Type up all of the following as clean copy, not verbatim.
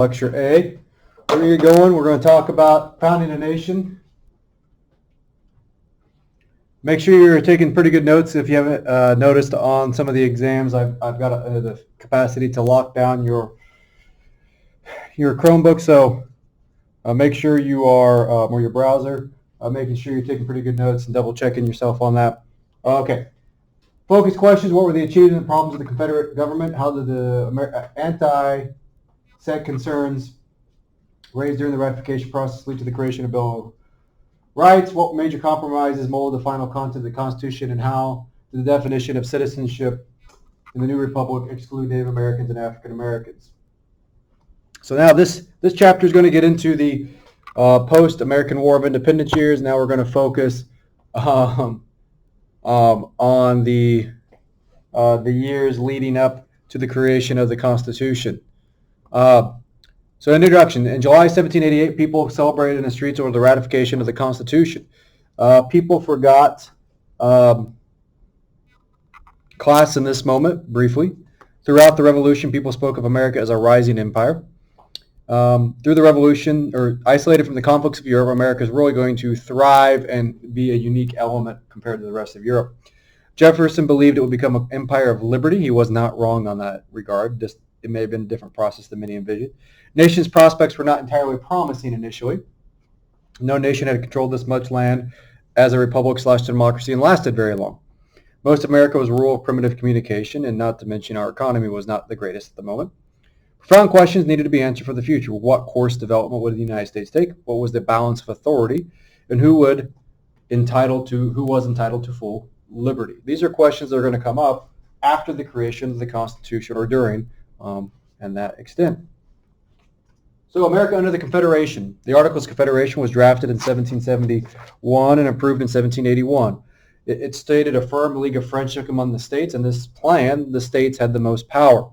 Lecture A. We're going to get going. We're going to talk about founding a nation. Make sure you're taking pretty good notes. If you haven't noticed on some of the exams, I've got the capacity to lock down your Chromebook. So make sure you are, or your browser, making sure you're taking pretty good notes and double checking yourself on that. Okay. Focus questions. What were the achievements and problems of the Confederate government? How did the anti-set concerns raised during the ratification process lead to the creation of Bill of Rights? What major compromises molded the final content of the Constitution, and how did the definition of citizenship in the new republic exclude Native Americans and African Americans? So now this chapter is going to get into the post-American War of Independence years. Now we're going to focus on the years leading up to the creation of the Constitution. So introduction. In July 1788, people celebrated in the streets over the ratification of the Constitution. People forgot class in this moment, briefly. Throughout the Revolution, people spoke of America as a rising empire. Through the Revolution, or isolated from the conflicts of Europe, America is really going to thrive and be a unique element compared to the rest of Europe. Jefferson believed it would become an empire of liberty. He was not wrong on that regard. Just it may have been a different process than many envisioned. Nation's prospects were not entirely promising initially. No nation had controlled this much land as a republic/democracy and lasted very long. Most of America was rural, primitive communication, and not to mention our economy was not the greatest at the moment. Profound questions needed to be answered for the future. What course development would the United States take? What was the balance of authority? And who was entitled to full liberty? These are questions that are going to come up after the creation of the Constitution or during, and that extent. So America under the Confederation. The Articles of Confederation was drafted in 1771 and approved in 1781. It stated a firm league of friendship among the states, and this plan, the states had the most power.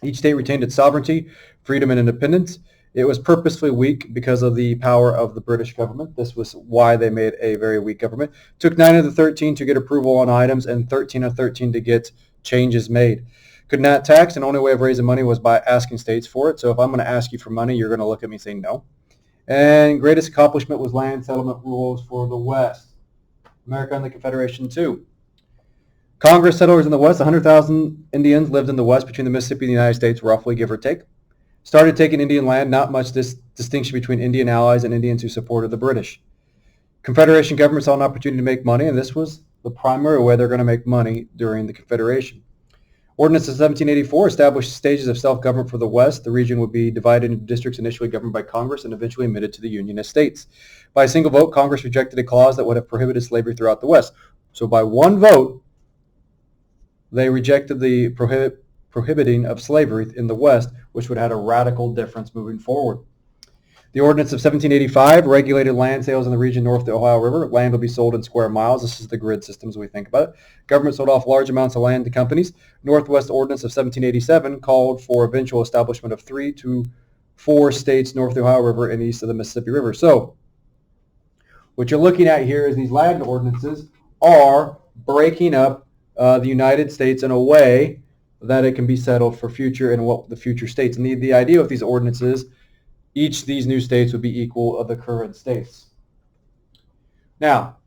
Each state retained its sovereignty, freedom, and independence. It was purposefully weak because of the power of the British government. This was why they made a very weak government. It took 9 of the 13 to get approval on items and 13 of 13 to get changes made. Could not tax, and the only way of raising money was by asking states for it. So if I'm going to ask you for money, you're going to look at me saying no. And greatest accomplishment was land settlement rules for the West. America and the Confederation too. Congress settlers in the West, 100,000 Indians lived in the West between the Mississippi and the United States, roughly, give or take. Started taking Indian land, not much distinction between Indian allies and Indians who supported the British. Confederation government saw an opportunity to make money, and this was the primary way they're going to make money during the Confederation. Ordinance of 1784 established stages of self-government for the West. The region would be divided into districts initially governed by Congress and eventually admitted to the Union as states. By a single vote, Congress rejected a clause that would have prohibited slavery throughout the West. So by one vote, they rejected the prohibiting of slavery in the West, which would have had a radical difference moving forward. The Ordinance of 1785 regulated land sales in the region north of the Ohio River. Land will be sold in square miles. This is the grid system as we think about it. Government sold off large amounts of land to companies. Northwest Ordinance of 1787 called for eventual establishment of 3 to 4 states north of the Ohio River and east of the Mississippi River. So what you're looking at here is these land ordinances are breaking up the United States in a way that it can be settled for future and what the future states. And the idea of these ordinances, each of these new states would be equal of the current states. Now,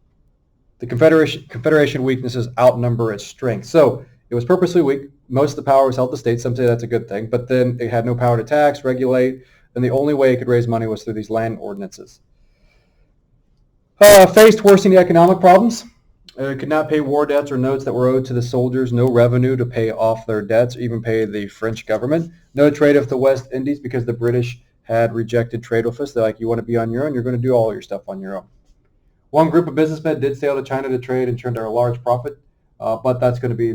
the Confederation weaknesses outnumber its strengths. So it was purposely weak. Most of the power was held to states. Some say that's a good thing. But then it had no power to tax, regulate, and the only way it could raise money was through these land ordinances. Faced worsening economic problems. Could not pay war debts or notes that were owed to the soldiers. No revenue to pay off their debts or even pay the French government. No trade with the West Indies because the British had rejected trade with us. They're like, you want to be on your own, you're going to do all your stuff on your own. One group of businessmen did sail to China to trade and turned a large profit, but that's going to be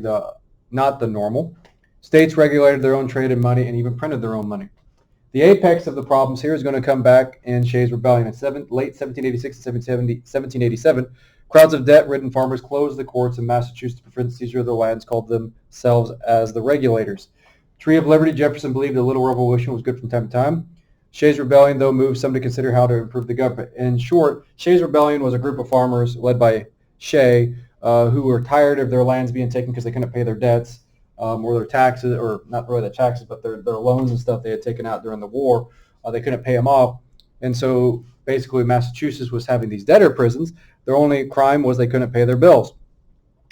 not the normal. States regulated their own trade and money and even printed their own money. The apex of the problems here is going to come back in Shays' Rebellion. In late 1786 and 1787, crowds of debt-ridden farmers closed the courts in Massachusetts to prevent seizure of their lands, called themselves as the Regulators. Tree of Liberty, Jefferson believed a little revolution was good from time to time. Shays' Rebellion, though, moved some to consider how to improve the government. In short, Shays' Rebellion was a group of farmers led by Shay who were tired of their lands being taken because they couldn't pay their debts, or their taxes, or not really the taxes, but their loans and stuff they had taken out during the war. They couldn't pay them off. And so basically Massachusetts was having these debtor prisons. Their only crime was they couldn't pay their bills.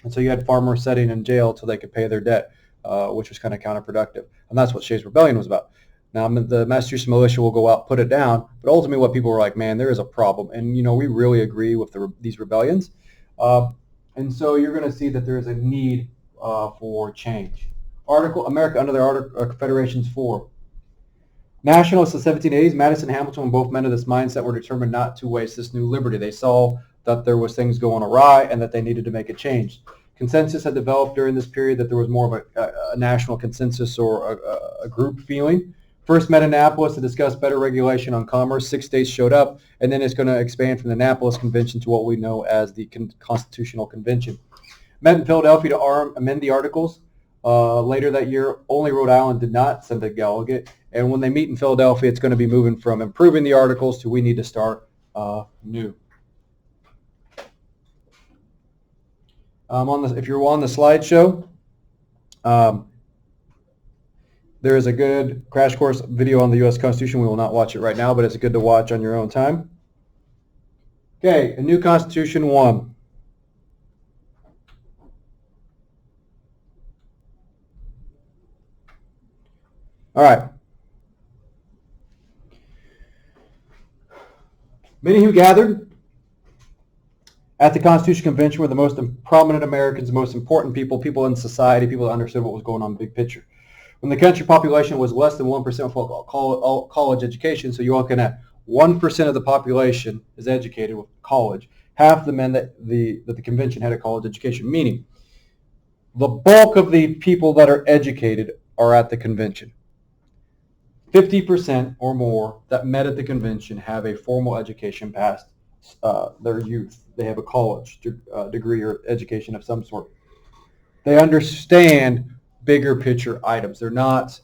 And so you had farmers sitting in jail until they could pay their debt, which was kind of counterproductive. And that's what Shays' Rebellion was about. Now, the Massachusetts militia will go out, put it down, but ultimately what people were like, man, there is a problem. And, we really agree with these rebellions. And so you're going to see that there is a need for change. America under the Federation's 4. Nationalists of the 1780s, Madison and Hamilton, both men of this mindset, were determined not to waste this new liberty. They saw that there was things going awry and that they needed to make a change. Consensus had developed during this period that there was more of a national consensus or a group feeling. First met in Annapolis to discuss better regulation on commerce. 6 states showed up, and then it's going to expand from the Annapolis Convention to what we know as the Constitutional Convention. Met in Philadelphia to amend the Articles. Later that year, only Rhode Island did not send a delegate. And when they meet in Philadelphia, it's going to be moving from improving the Articles to we need to start new. If you're on the slideshow, there is a good crash course video on the U.S. Constitution. We will not watch it right now, but it's good to watch on your own time. Okay, a new Constitution 1. All right. Many who gathered at the Constitutional Convention were the most prominent Americans, the most important people in society, people that understood what was going on in the big picture. When the country population was less than 1% of college education, so you're looking at 1% of the population is educated with college. Half the men that the convention had a college education, meaning the bulk of the people that are educated are at the convention. 50% or more that met at the convention have a formal education past their youth. They have a college degree or education of some sort. They understand bigger picture items. They're not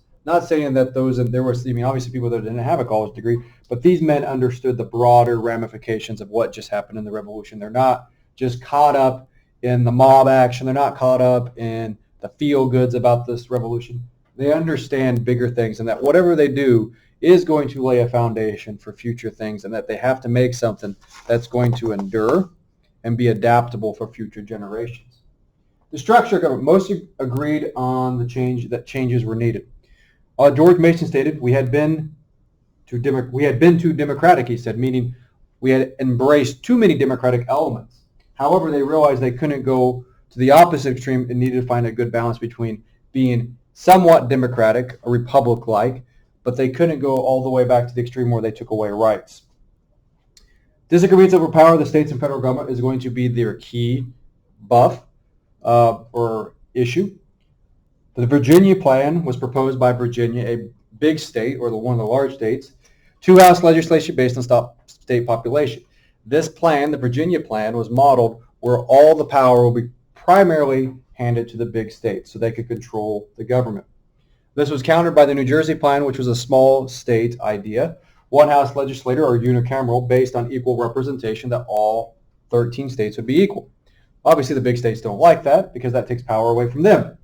saying that obviously people that didn't have a college degree, but these men understood the broader ramifications of what just happened in the revolution. They're not just caught up in the mob action. They're not caught up in the feel-goods about this revolution. They understand bigger things, and that whatever they do is going to lay a foundation for future things, and that they have to make something that's going to endure and be adaptable for future generations. The structure of government, most agreed on that changes were needed. George Mason stated, we had been too democratic, he said, meaning we had embraced too many democratic elements. However, they realized they couldn't go to the opposite extreme and needed to find a good balance between being somewhat democratic, a republic-like, but they couldn't go all the way back to the extreme where they took away rights. Disagreements over power of the states and federal government is going to be their key buff or issue. The Virginia plan was proposed by Virginia, a big state, or one of the large states, two-house legislation based on state population. This plan, the Virginia plan, was modeled where all the power will be primarily handed to the big states so they could control the government. This was countered by the New Jersey plan, which was a small state idea, one-house legislature or unicameral based on equal representation, that all 13 states would be equal. Obviously, the big states don't like that because that takes power away from them.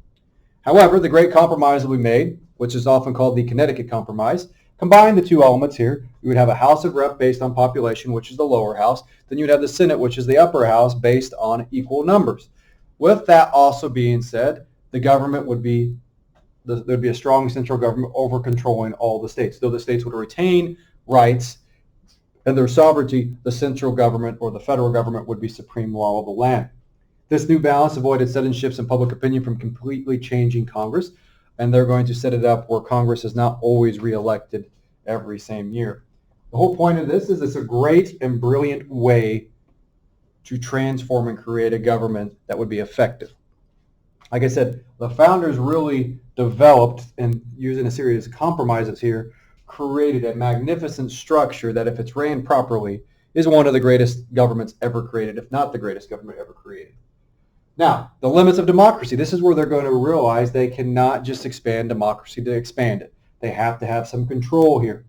However, the great compromise that we made, which is often called the Connecticut Compromise, combined the two elements here. You would have a House of Rep based on population, which is the lower house. Then you'd have the Senate, which is the upper house, based on equal numbers. With that also being said, the government would be, there'd be a strong central government over controlling all the states. Though the states would retain rights and their sovereignty, the central government or the federal government would be supreme law of the land. This new balance avoided sudden shifts in public opinion from completely changing Congress, and they're going to set it up where Congress is not always reelected every same year. The whole point of this is it's a great and brilliant way to transform and create a government that would be effective. Like I said, the founders really developed, and using a series of compromises here, created a magnificent structure that, if it's ran properly, is one of the greatest governments ever created, if not the greatest government ever created. Now, the limits of democracy. This is where they're going to realize they cannot just expand democracy to expand it. They have to have some control here.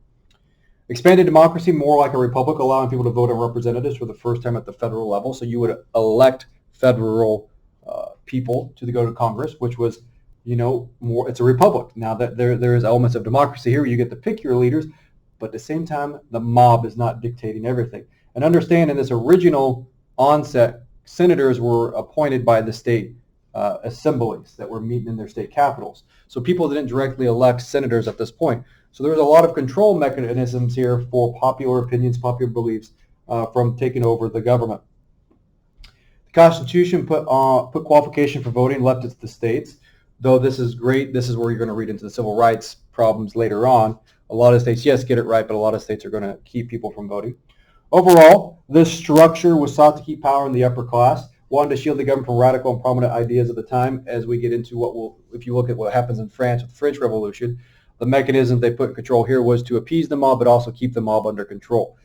Expanded democracy, more like a republic, allowing people to vote on representatives for the first time at the federal level. So you would elect federal people to go to Congress, which was more. It's a republic now. That there is elements of democracy here. You get to pick your leaders, but at the same time, the mob is not dictating everything. And understand, in this original onset, senators were appointed by the state assemblies that were meeting in their state capitals. So people didn't directly elect senators at this point. So there was a lot of control mechanisms here for popular opinions, popular beliefs from taking over the government. The Constitution put qualification for voting left it to the states. Though this is great, this is where you're going to read into the civil rights problems later on. A lot of states, yes, get it right, but a lot of states are going to keep people from voting. Overall, this structure was sought to keep power in the upper class, wanted to shield the government from radical and prominent ideas of the time. As we get into if you look at what happens in France with the French Revolution, the mechanism they put in control here was to appease the mob, but also keep the mob under control.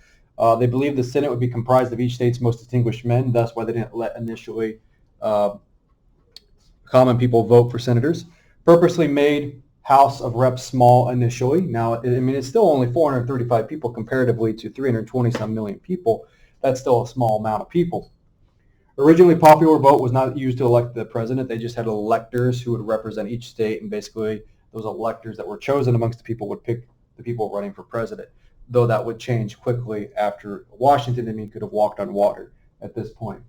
They believed the Senate would be comprised of each state's most distinguished men. That's why they didn't let initially common people vote for senators. Purposely made House of Reps small initially. Now, it's still only 435 people comparatively to 320-some million people. That's still a small amount of people. Originally, popular vote was not used to elect the president. They just had electors who would represent each state, and basically those electors that were chosen amongst the people would pick the people running for president, though that would change quickly after Washington, could have walked on water at this point.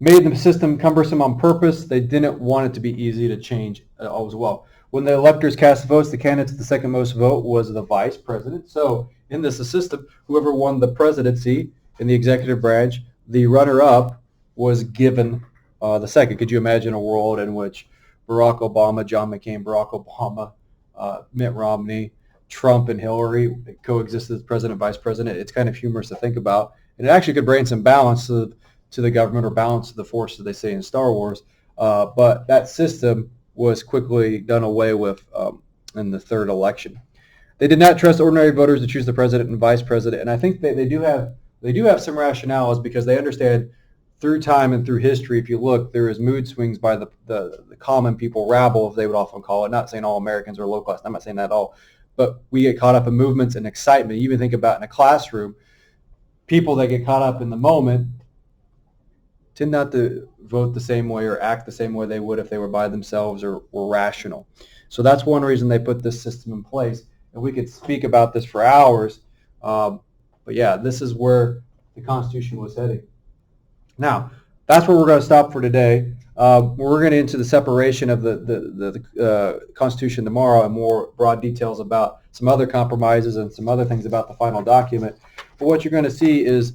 Made the system cumbersome on purpose. They didn't want it to be easy to change as well. When the electors cast votes, the candidate with the second most vote was the vice president. So in this system, whoever won the presidency in the executive branch, the runner-up was given the second. Could you imagine a world in which Barack Obama, John McCain, Barack Obama, Mitt Romney, Trump, and Hillary coexisted as president and vice president? It's kind of humorous to think about. And it actually could bring some balance to the government, or balance to the forces, they say in Star Wars. But that system was quickly done away with in the third election. They did not trust ordinary voters to choose the president and vice president, and I think they do have some rationales, because they understand through time and through history, if you look, there is mood swings by the common people, rabble, as they would often call it. Not saying all Americans are low class, I'm not saying that at all, but we get caught up in movements and excitement. You even think about in a classroom, people that get caught up in the moment tend not to vote the same way or act the same way they would if they were by themselves or were rational. So that's one reason they put this system in place. And we could speak about this for hours. But yeah, this is where the Constitution was heading. Now, that's where we're going to stop for today. We're going to get into the separation of the Constitution tomorrow and more broad details about some other compromises and some other things about the final document. But what you're going to see is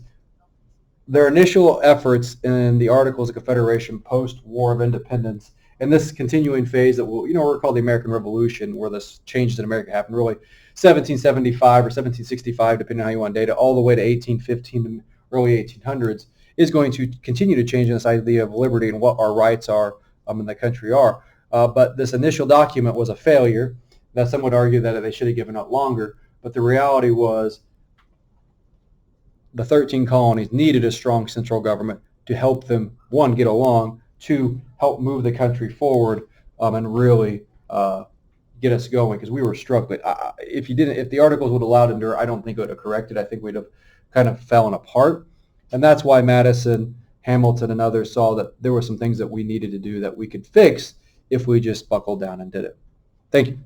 their initial efforts in the Articles of Confederation post-War of Independence, and this continuing phase that we're called the American Revolution, where this changes in America happened, really 1775 or 1765, depending on how you want to date it, all the way to 1815 and early 1800s, is going to continue to change in this idea of liberty and what our rights are in the country are. But this initial document was a failure. Now, some would argue that they should have given up longer, but the reality was the 13 colonies needed a strong central government to help them, one, get along, two, help move the country forward, and really get us going, because we were struggling. If the Articles would have allowed endure, I don't think it would have corrected. I think we'd have kind of fallen apart. And that's why Madison, Hamilton, and others saw that there were some things that we needed to do that we could fix if we just buckled down and did it. Thank you.